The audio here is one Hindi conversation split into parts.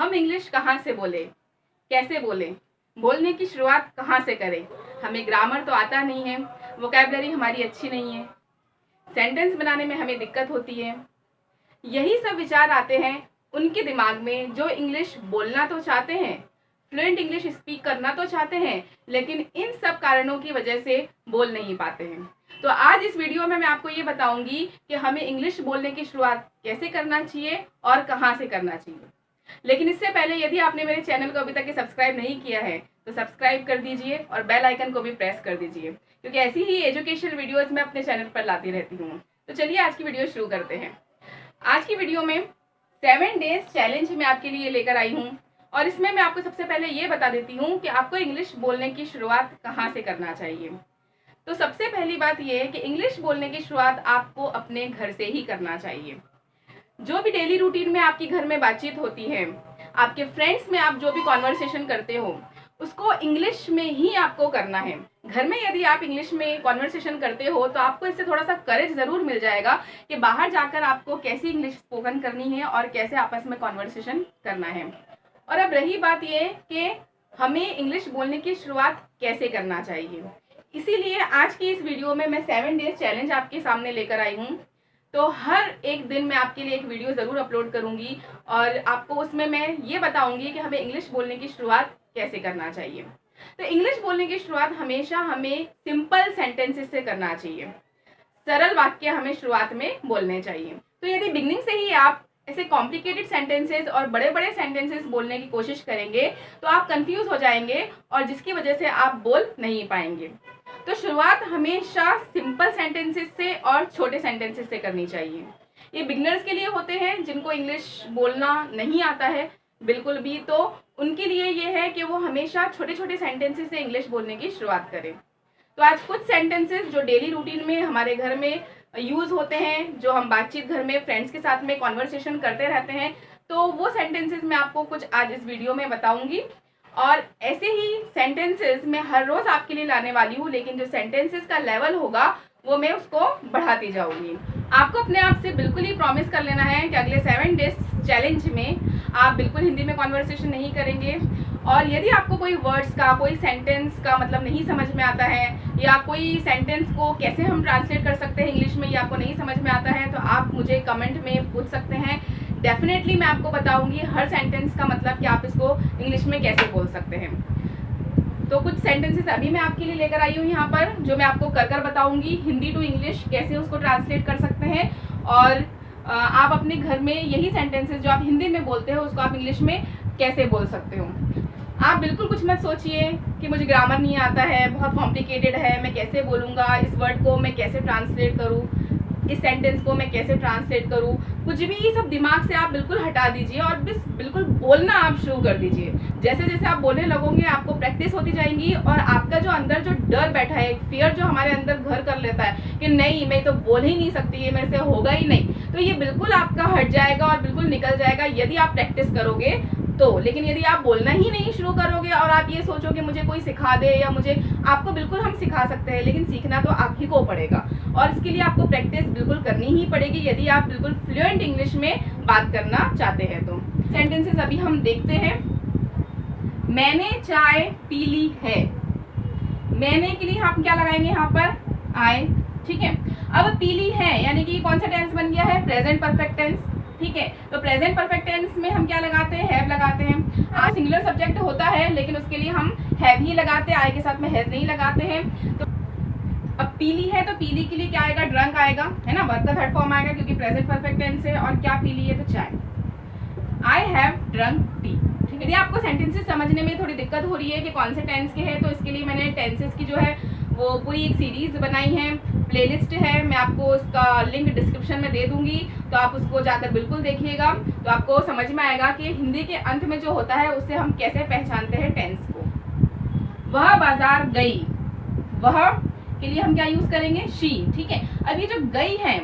हम इंग्लिश कहाँ से बोले, कैसे बोले, बोलने की शुरुआत कहाँ से करें। हमें ग्रामर तो आता नहीं है, वोकैबुलरी हमारी अच्छी नहीं है, सेंटेंस बनाने में हमें दिक्कत होती है। यही सब विचार आते हैं उनके दिमाग में जो इंग्लिश बोलना तो चाहते हैं, फ्लुएंट इंग्लिश स्पीक करना तो चाहते हैं, लेकिन इन सब कारणों की वजह से बोल नहीं पाते हैं। तो आज इस वीडियो में मैं आपको ये बताऊंगी कि हमें इंग्लिश बोलने की शुरुआत कैसे करना चाहिए और कहाँ से करना चाहिए। लेकिन इससे पहले यदि आपने मेरे चैनल को अभी तक सब्सक्राइब नहीं किया है तो सब्सक्राइब कर दीजिए और बेल आइकन को भी प्रेस कर दीजिए, क्योंकि ऐसी ही एजुकेशनल वीडियोस मैं अपने चैनल पर लाती रहती हूँ। तो चलिए आज की वीडियो शुरू करते हैं। आज की वीडियो में 7 डेज चैलेंज मैं आपके लिए लेकर आई हूँ और इसमें मैं आपको सबसे पहले ये बता देती हूँ कि आपको इंग्लिश बोलने की शुरुआत कहाँ से करना चाहिए। तो सबसे पहली बात ये है कि इंग्लिश बोलने की शुरुआत आपको अपने घर से ही करना चाहिए। जो भी डेली रूटीन में आपकी घर में बातचीत होती है, आपके फ्रेंड्स में आप जो भी कॉन्वर्सेशन करते हो, उसको इंग्लिश में ही आपको करना है। घर में यदि आप इंग्लिश में कॉन्वर्सेशन करते हो तो आपको इससे थोड़ा सा करेज ज़रूर मिल जाएगा कि बाहर जाकर आपको कैसी इंग्लिश स्पोकन करनी है और कैसे आपस में कॉन्वर्सेशन करना है। और अब रही बात ये कि हमें इंग्लिश बोलने की शुरुआत कैसे करना चाहिए, इसीलिए आज की इस वीडियो में मैं 7 डेज चैलेंज आपके सामने लेकर आई हूँ। तो हर एक दिन मैं आपके लिए एक वीडियो ज़रूर अपलोड करूँगी और आपको उसमें मैं ये बताऊँगी कि हमें इंग्लिश बोलने की शुरुआत कैसे करना चाहिए। तो इंग्लिश बोलने की शुरुआत हमेशा हमें सिंपल सेंटेंसेस से करना चाहिए। सरल वाक्य हमें शुरुआत में बोलने चाहिए। तो यदि बिगनिंग से ही आप ऐसे कॉम्प्लिकेटेड सेंटेंसेस और बड़े बड़े सेंटेंसेस बोलने की कोशिश करेंगे तो आप कंफ्यूज हो जाएंगे और जिसकी वजह से आप बोल नहीं पाएंगे। तो शुरुआत हमेशा सिंपल सेंटेंसेस से और छोटे सेंटेंसेस से करनी चाहिए। ये बिगनर्स के लिए होते हैं जिनको इंग्लिश बोलना नहीं आता है बिल्कुल भी, तो उनके लिए ये है कि वो हमेशा छोटे छोटे सेंटेंसेस से इंग्लिश बोलने की शुरुआत करें। तो आज कुछ सेंटेंसेस जो डेली रूटीन में हमारे घर में यूज़ होते हैं, जो हम बातचीत घर में फ्रेंड्स के साथ में कॉन्वर्सेशन करते रहते हैं, तो वो सेंटेंसेस मैं आपको कुछ आज इस वीडियो में बताऊंगी। और ऐसे ही सेंटेंसेस मैं हर रोज़ आपके लिए लाने वाली हूँ, लेकिन जो सेंटेंसेस का लेवल होगा वो मैं उसको बढ़ाती जाऊँगी। आपको अपने आप से बिल्कुल ही प्रॉमिस कर लेना है कि अगले 7 डेज चैलेंज में आप बिल्कुल हिंदी में कॉन्वर्सेशन नहीं करेंगे। और यदि आपको कोई वर्ड्स का, कोई सेंटेंस का मतलब नहीं समझ में आता है, या कोई सेंटेंस को कैसे हम ट्रांसलेट कर सकते हैं इंग्लिश में ये आपको नहीं समझ में आता है, तो आप मुझे कमेंट में पूछ सकते हैं। डेफिनेटली मैं आपको बताऊंगी हर सेंटेंस का मतलब कि आप इसको इंग्लिश में कैसे बोल सकते हैं। तो कुछ सेंटेंसेस अभी मैं आपके लिए लेकर आई हूँ यहाँ पर, जो मैं आपको कर कर बताऊंगी हिंदी टू इंग्लिश कैसे उसको ट्रांसलेट कर सकते हैं। और आप अपने घर में यही सेंटेंसेस जो आप हिंदी में बोलते हो उसको आप इंग्लिश में कैसे बोल सकते हो। आप बिल्कुल कुछ मत सोचिए कि मुझे ग्रामर नहीं आता है, बहुत कॉम्प्लिकेटेड है, मैं कैसे बोलूँगा, इस वर्ड को मैं कैसे ट्रांसलेट करूँ, इस सेंटेंस को मैं कैसे ट्रांसलेट करूँ। कुछ भी ये सब दिमाग से आप बिल्कुल हटा दीजिए और बिल्कुल बोलना आप शुरू कर दीजिए। जैसे जैसे आप बोलने लगोगे आपको प्रैक्टिस होती जाएंगी और आपका जो अंदर जो डर बैठा है, फियर जो हमारे अंदर घर कर लेता है कि नहीं मैं तो बोल ही नहीं सकती, ये मेरे से होगा ही नहीं, तो ये बिल्कुल आपका हट जाएगा और बिल्कुल निकल जाएगा यदि आप प्रैक्टिस करोगे तो। लेकिन यदि आप बोलना ही नहीं शुरू करोगे और आप ये सोचोगे मुझे कोई सिखा दे या मुझे, आपको बिल्कुल हम सिखा सकते हैं, लेकिन सीखना तो आप ही को पड़ेगा और इसके लिए आपको प्रैक्टिस बिल्कुल करनी ही पड़ेगी यदि आप बिल्कुल फ्लुएंट इंग्लिश में बात करना चाहते हैं। तो सेंटेंसेस अभी हम देखते हैं। मैंने चाय पी ली है। मैंने के लिए हम क्या लगाएंगे यहाँ पर, आई, ठीक है। अब पी ली है यानी कि कौन सा टेंस बन गया है, प्रेजेंट परफेक्ट टेंस, ठीक है। तो प्रेजेंट परफेक्ट टेंस में हम क्या लगाते हैं, हैव लगाते हैं। आज सिंगुलर सब्जेक्ट होता है लेकिन उसके लिए हम हैव ही लगाते हैं, आई के साथ में हैज नहीं लगाते हैं। तो अब पीली है तो पीली के लिए क्या आएगा, ड्रंक आएगा, है ना, वर्ब का थर्ड फॉर्म आएगा क्योंकि प्रेजेंट परफेक्ट टेंस है। और क्या पीली है तो चाय, आई हैव ड्रंक टी। ठीक है। यदि आपको सेंटेंसेस समझने में थोड़ी दिक्कत हो रही है कि कौन से टेंस के हैं, तो इसके लिए मैंने टेंसेस की जो है वो पूरी एक सीरीज बनाई है, प्लेलिस्ट है, मैं आपको उसका लिंक डिस्क्रिप्शन में दे दूंगी, तो आप उसको जाकर बिल्कुल देखिएगा। तो आपको समझ में आएगा कि हिंदी के अंत में जो होता है उससे हम कैसे पहचानते हैं टेंस को। वह बाजार गई, वह के लिए हम क्या यूज करेंगे, शी, ठीक है। अब ये जो गई है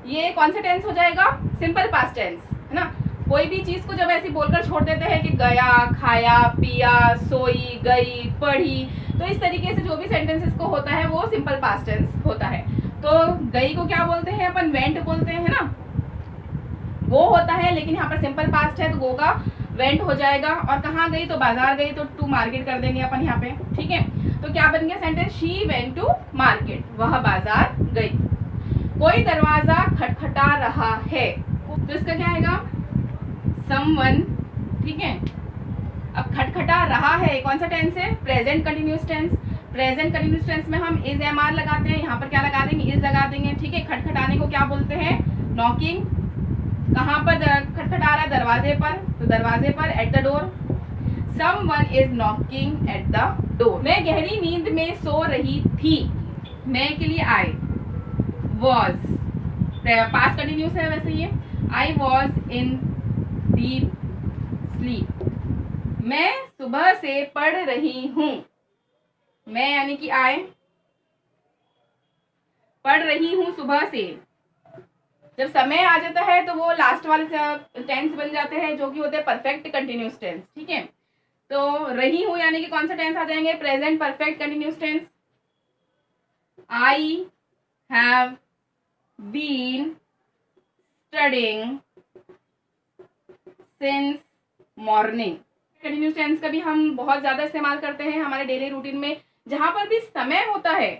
ये कौन सा टेंस हो जाएगा, सिंपल पास्ट टेंस, है ना। कोई भी चीज को जब ऐसे बोलकर छोड़ देते हैं कि गया, खाया, पिया, सोई, गई, पढ़ी, तो इस तरीके से जो भी सेंटेंसेस को होता है वो सिंपल पास्ट टेंस होता है। तो गई को क्या बोलते हैं अपन, वेंट बोलते हैं, है ना, वो होता है, लेकिन यहाँ पर सिंपल पास्ट है तो गो का वेंट हो जाएगा, और कहाँ गई तो बाजार गई, तो टू मार्केट कर देंगे अपन यहाँ पे, ठीक है। तो क्या बन गया sentence, she went to market, वह बाजार गई। कोई दरवाजा खटखटा रहा है, तो इसका क्या आएगा, समवन, ठीक है। अब खटखटा रहा है कौन सा टेंस है, present continuous tense. Present continuous tense में हम इज एम आर लगाते हैं, यहाँ पर क्या लगा देंगे, इज लगा देंगे, ठीक है। खटखटाने को क्या बोलते हैं, नॉकिंग। कहाँ पर खटखटा रहा है, दरवाजे पर, तो दरवाजे पर, at the door. Someone is knocking at the door. मैं गहरी नींद में सो रही थी, मैं के लिए आई, वॉज, पास्ट कंटिन्यूअस है वैसे ये, I was in deep sleep. मैं सुबह से पढ़ रही हूँ, मैं यानी कि आई, पढ़ रही हूँ सुबह से। जब समय आ जाता है तो वो लास्ट वाले टेंस बन जाते हैं जो कि होते हैं परफेक्ट कंटिन्यूअस टेंस, ठीक है। तो रही हूँ यानी कि कौन सा टेंस आ जाएंगे, present perfect continuous tense. I have been studying since morning. Continuous tense का भी हम बहुत ज्यादा इस्तेमाल करते हैं हमारे डेली रूटीन में, जहां पर भी समय होता है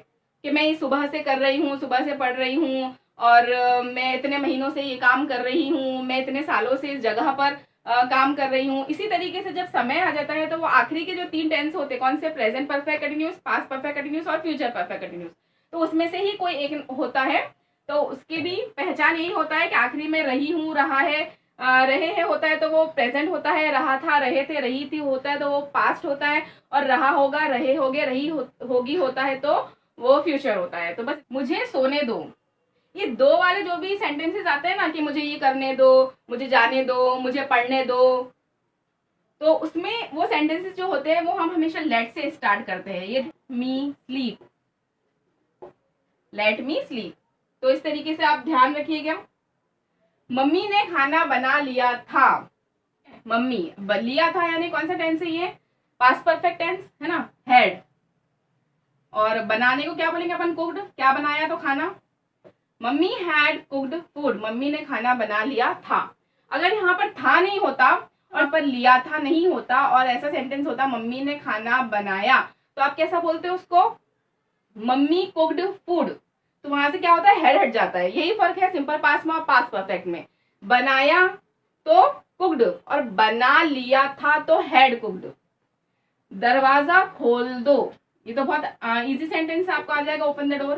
कि मैं सुबह से कर रही हूँ, सुबह से पढ़ रही हूँ, और मैं इतने महीनों से ये काम कर रही हूँ, मैं इतने सालों से इस जगह पर काम कर रही हूँ। इसी तरीके से जब समय आ जाता है तो वो आखिरी के जो 3 टेंस होते हैं, कौन से, present perfect continuous, past perfect continuous और फ्यूचर परफेक्ट कंटिन्यूअस, तो उसमें से ही कोई एक होता है। तो उसकी भी पहचान यही होता है कि आखिरी में रही हूँ, रहा है, रहे हैं होता है तो वो प्रेजेंट होता है, रहा था, रहे थे, रही थी होता है तो वो पास्ट होता है, और रहा होगा, रहे होगे, रही होगी होता है तो वो फ्यूचर होता है। तो बस मुझे सोने दो, ये 2 वाले जो भी सेंटेंसेस आते हैं ना कि मुझे ये करने दो, मुझे जाने दो, मुझे पढ़ने दो, तो उसमें वो सेंटेंसेस जो होते हैं वो हम हमेशा लेट से स्टार्ट करते हैं। ये me sleep, let me sleep, तो इस तरीके से आप ध्यान रखिएगा। मम्मी ने खाना बना लिया था, मम्मी लिया था यानी कौन सा टेंस है ये, पास्ट परफेक्ट टेंस है ना, हैड। और बनाने को क्या बोलेंगे अपन, कुक्ड, क्या बनाया तो खाना, mummy had cooked food, mummy ने खाना बना लिया था। अगर यहाँ पर था नहीं होता और पर लिया था नहीं होता और ऐसा सेंटेंस होता मम्मी ने खाना बनाया, तो आप कैसा बोलते हो उसको, मम्मी कुक्ड फूड, तो वहां से क्या होता है, हेड हट जाता है। यही फर्क है सिंपल पास्ट में और पास्ट परफेक्ट में। बनाया तो कुक्ड और बना लिया था तो हैड कुक्ड। दरवाजा खोल दो, ये तो बहुत इजी सेंटेंस आपको आ जाएगा, ओपन द डोर,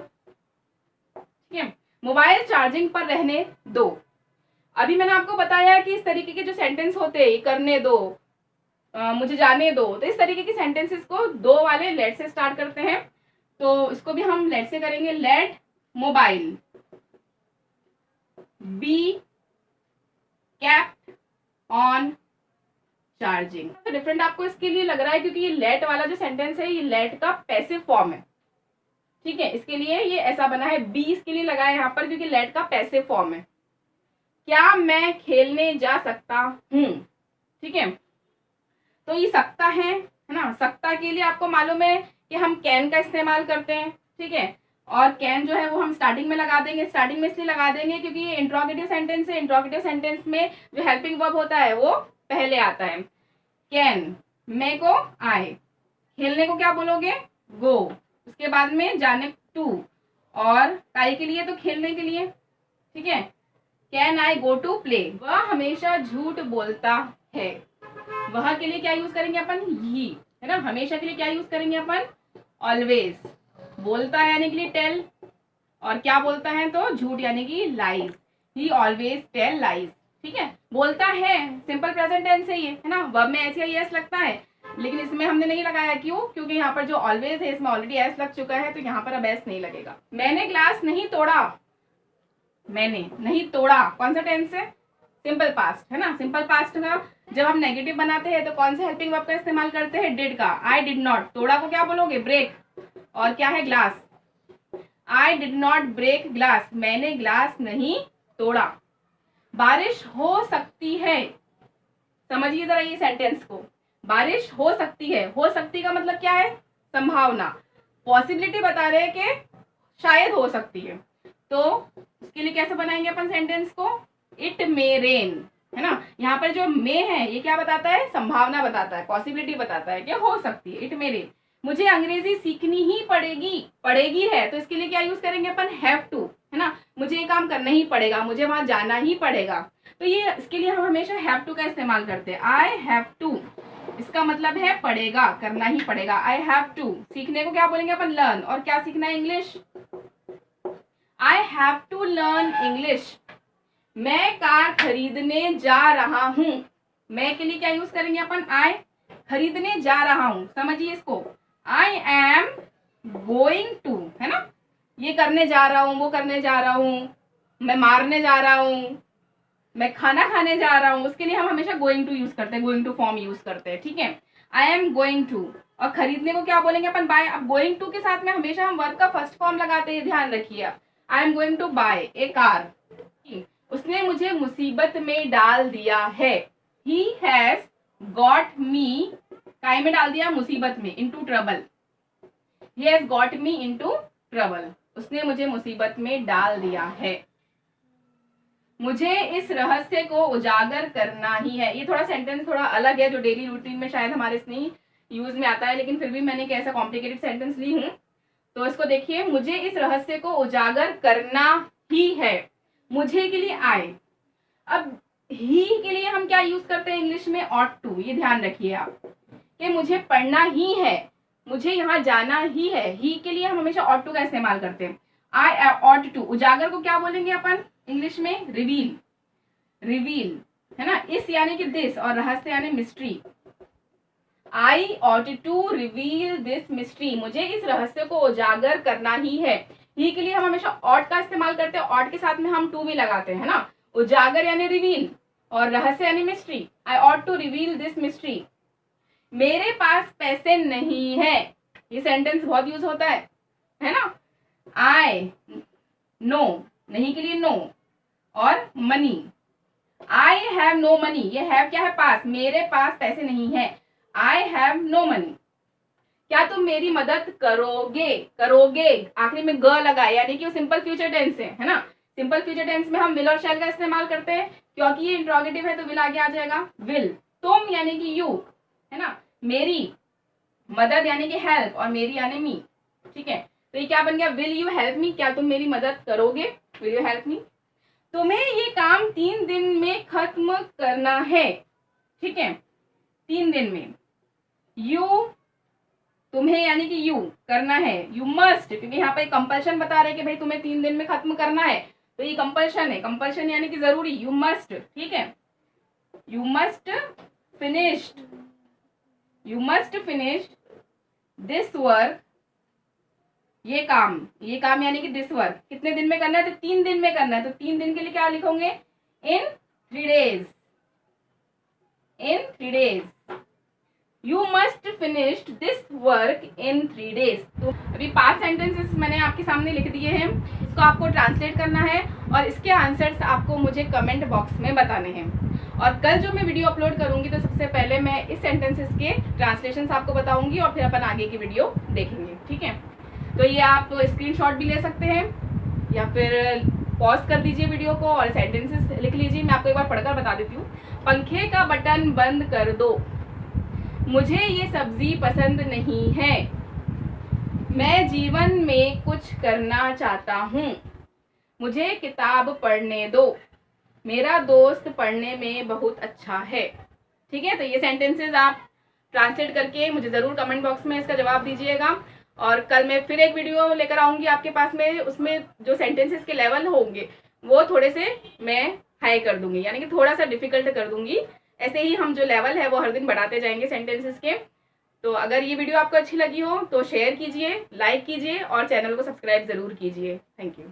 ठीक है। मोबाइल चार्जिंग पर रहने दो, अभी मैंने आपको बताया कि इस तरीके के जो सेंटेंस होते हैं, करने दो, मुझे जाने दो, तो इस तरीके के सेंटेंसेस को 2 वाले लेट से स्टार्ट करते हैं, तो इसको भी हम लेट से करेंगे। Let mobile be kept on charging. तो डिफरेंट आपको इसके लिए लग रहा है क्योंकि ये लेट वाला जो सेंटेंस है ये लेट का पैसिव फॉर्म है, ठीक है, इसके लिए ये ऐसा बना है। बी इसके लिए लगा है यहाँ पर क्योंकि लेट का पैसिव फॉर्म है। क्या मैं खेलने जा सकता हूँ, ठीक है, तो ये सकता है ना, सकता के लिए आपको मालूम है कि हम कैन का इस्तेमाल करते हैं, ठीक है, और कैन जो है वो हम स्टार्टिंग में लगा देंगे। स्टार्टिंग में इसलिए लगा देंगे क्योंकि ये इंट्रोगेटिव सेंटेंस है, इंट्रोगेटिव सेंटेंस में जो हेल्पिंग वर्ब होता है वो पहले आता है। कैन, मैं को आए, खेलने को क्या बोलोगे, गो, उसके बाद में जाने टू, और काय के लिए तो खेलने के लिए, ठीक है, can I go to play. वह हमेशा झूठ बोलता है, वह के लिए क्या यूज करेंगे अपन, ही, है ना। हमेशा के लिए क्या यूज करेंगे अपन, ऑलवेज। बोलता है यानी कि लिए टेल, और क्या बोलता है तो झूठ यानी कि lies, he always tell lies, ठीक है। बोलता है सिंपल प्रेजेंट टेंस है ये, है ना, वर्ब में ऐसे ही एस लगता है, लेकिन इसमें हमने नहीं लगाया, क्यों, क्योंकि यहाँ पर जो ऑलवेज है इसमें ऑलरेडी एस लग चुका है, तो यहाँ पर अब एस नहीं लगेगा। मैंने ग्लास नहीं तोड़ा, मैंने नहीं तोड़ा कौन सा टेंस है, सिंपल पास्ट, है ना। सिंपल पास्ट का जब हम नेगेटिव बनाते हैं तो कौन से हेल्पिंग वर्ब का इस्तेमाल करते हैं, डिड का। आई डिड नॉट, तोड़ा को क्या बोलोगे, ब्रेक, और क्या है, glass. I did not break glass, मैंने ग्लास नहीं तोड़ा। बारिश हो सकती है, समझिए जरा ये सेंटेंस को, बारिश हो सकती है, हो सकती का मतलब क्या है, संभावना, पॉसिबिलिटी बता रहे हैं कि शायद हो सकती है, तो उसके लिए कैसे बनाएंगे अपन सेंटेंस को, इट मे रेन, है ना। यहाँ पर जो मे है ये क्या बताता है, संभावना बताता है, पॉसिबिलिटी बताता है कि हो सकती है, इट मेरे। मुझे अंग्रेजी सीखनी ही पड़ेगी, पड़ेगी है तो इसके लिए क्या यूज करेंगे अपन, हैव टू, है ना। मुझे ये काम करना ही पड़ेगा, मुझे वहां जाना ही पड़ेगा, तो ये इसके लिए हम हमेशा हैव टू का इस्तेमाल करते हैं। आई हैव टू, इसका मतलब है पड़ेगा, करना ही पड़ेगा। आई हैव टू, सीखने को क्या बोलेंगे अपन, लर्न। और क्या सीखना है, English. I have to learn English. मैं कार खरीदने जा रहा हूं। मैं के लिए क्या यूज करेंगे अपन, आई। खरीदने जा रहा हूं, समझिए इसको, आई एम गोइंग टू, है ना। ये करने जा रहा हूं, वो करने जा रहा हूं, मैं मारने जा रहा हूं, मैं खाना खाने जा रहा हूं, उसके लिए हम हमेशा गोइंग टू यूज करते हैं, गोइंग टू फॉर्म यूज करते हैं, ठीक है। I am going to. और खरीदने को क्या बोलेंगे अपन, बाय। अब गोइंग टू के साथ में हमेशा हम वर्ब का फर्स्ट फॉर्म लगाते हैं, ध्यान रखिए। I am going to buy a car. उसने मुझे मुसीबत में डाल दिया है। ही हैज गॉट मी, काय में डाल दिया, मुसीबत में, into trouble. He has got me into trouble, उसने मुझे मुसीबत में डाल दिया है। मुझे इस रहस्य को उजागर करना ही है। ये थोड़ा सेंटेंस थोड़ा अलग है, जो डेली रूटीन में शायद हमारे इसमें यूज में आता है, लेकिन फिर भी मैंने एक ऐसा कॉम्प्लिकेटेड सेंटेंस ली हूं, तो इसको देखिए। मुझे इस रहस्य को उजागर करना ही है। मुझे के लिए आए। अब ही के लिए हम क्या यूज करते हैं इंग्लिश में, ऑट टू। ये ध्यान रखिए आप कि मुझे पढ़ना ही है, मुझे यहाँ जाना ही है। ही के लिए हम हमेशा ऑट टू का इस्तेमाल करते हैं। I ought to. उजागर को क्या बोलेंगे अपन इंग्लिश में, रिवील। रिवील, है ना। इस यानी कि दिस, और रहस्य यानी mystery. I ought to reveal this mystery. मुझे इस रहस्य को उजागर करना ही है। ही के लिए हम हमेशा ऑट का इस्तेमाल करते हैं, ऑट के साथ में हम टू भी लगाते हैं, ना। उजागर यानी रिवील और रहस्य यानी mystery. I ought to reveal this mystery. मेरे पास पैसे नहीं है। ये सेंटेंस बहुत यूज होता है ना। आई, नो, नहीं के लिए नो, और money. I have no money. ये हैव क्या है, पास। मेरे पास पैसे नहीं है। I have no money. क्या तुम मेरी मदद करोगे, करोगे आखिरी में ग लगा, यानी कि वो सिंपल फ्यूचर टेंस है ना। सिंपल फ्यूचर टेंस में हम विल और शैल का इस्तेमाल करते हैं, क्योंकि ये इंट्रोगेटिव है तो विल आगे आ जाएगा। विल, तुम यानी कि यू, है ना। मेरी मदद यानी कि हेल्प, और मेरी यानी मी, ठीक है। तो ये क्या बन गया, विल यू हेल्प मी। क्या तुम मेरी मदद करोगे, विल यू हेल्प मी। तुम्हें ये काम 3 दिन में खत्म करना है, ठीक है, 3 दिन में। यू, तुम्हें यानी कि यू करना है। यू मस्ट, क्योंकि यहाँ पे कंपल्शन बता रहे कि भाई तुम्हें 3 दिन में खत्म करना है, तो ये कंपल्शन है। कंपल्शन यानी कि जरूरी, यू मस्ट, ठीक है। You must finished, you must finish this work. ये काम यानी कि दिस वर्क कितने दिन में करना है, तो 3 दिन में करना है। तो 3 दिन के लिए क्या लिखोगे, इन 3 days, in 3 days। You must finish this work in 3 days। तो अभी 5 सेंटेंसेस मैंने आपके सामने लिख दिए हैं, इसको आपको ट्रांसलेट करना है और इसके आंसर्स आपको मुझे कमेंट बॉक्स में बताने हैं। और कल जो मैं वीडियो अपलोड करूंगी तो सबसे पहले मैं इस सेंटेंसेस के ट्रांसलेशंस आपको बताऊंगी और फिर अपन आगे की वीडियो देखेंगे, ठीक है। तो ये आप स्क्रीनशॉट भी ले सकते हैं या फिर पॉज कर दीजिए वीडियो को और सेंटेंसेस लिख लीजिए। मैं आपको एक बार पढ़कर बता देती हूँ। पंखे का बटन बंद कर दो। मुझे ये सब्जी पसंद नहीं है। मैं जीवन में कुछ करना चाहता हूँ। मुझे किताब पढ़ने दो। मेरा दोस्त पढ़ने में बहुत अच्छा है, ठीक है। तो ये सेंटेंसेस आप ट्रांसलेट करके मुझे ज़रूर कमेंट बॉक्स में इसका जवाब दीजिएगा। और कल मैं फिर एक वीडियो लेकर आऊँगी आपके पास में, उसमें जो सेंटेंसेस के लेवल होंगे वो थोड़े से मैं हाई कर दूंगी, यानी कि थोड़ा सा डिफिकल्ट कर दूंगी। ऐसे ही हम जो लेवल है वो हर दिन बढ़ाते जाएंगे सेंटेंसेस के। तो अगर ये वीडियो आपको अच्छी लगी हो तो शेयर कीजिए, लाइक कीजिए और चैनल को सब्सक्राइब ज़रूर कीजिए। Thank you.